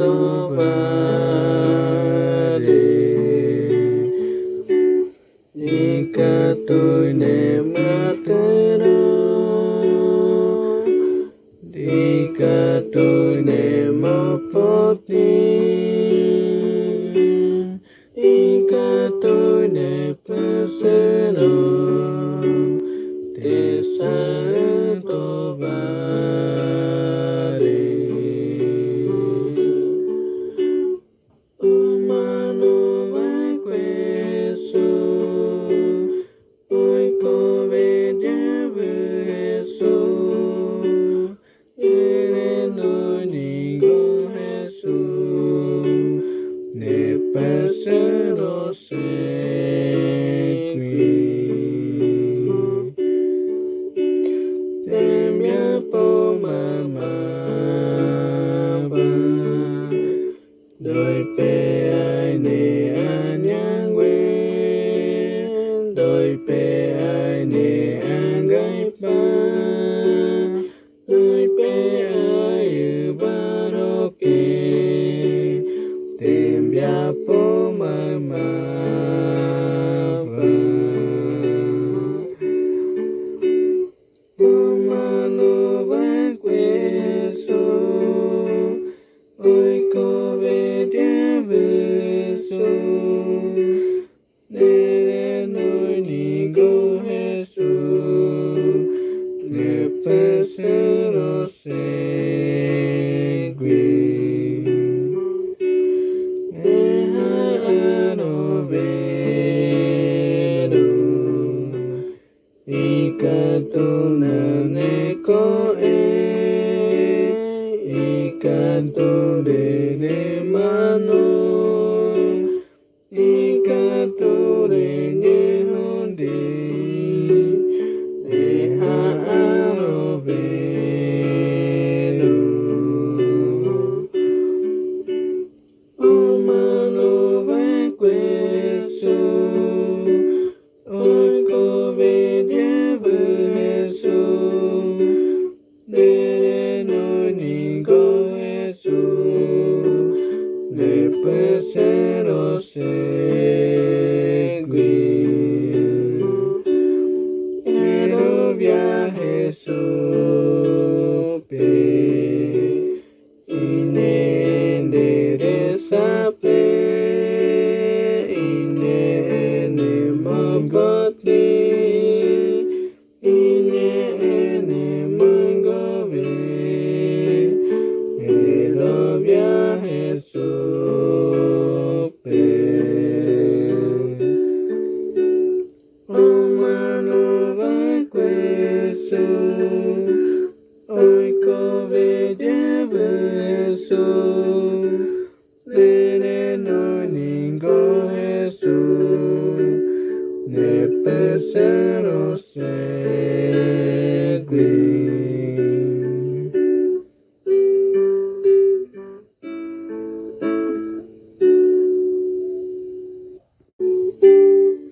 trovare. Jika tôi niệm Atena, jika tôi niệm Apati, jika tôi niệm Pasena, Tesa trovare. Umano vai questo, oi come Gesù, noi dico Gesù, ne passerò segui. Temia pomama, doi pe ai ne anyangwe, doi pe ai ne angai pa, doi pe ai baroke, tembia pomama. Umano vai questo, oi come Gesù, nere noi dico Gesù, ne passerò segui. Ano vedo, ikatunane ko ikatune mano, ikatune nyehundi, ano vedo. Umano vai questo, oi come Gesù, nere noi dico Gesù, ne passerò segui. Ero via Gesù, inendere sape, inene mogoti, inene mangove, ero via Gesù. Umano vai questo, oi come Gesù, nere noi dico Gesù, ne passerò segui.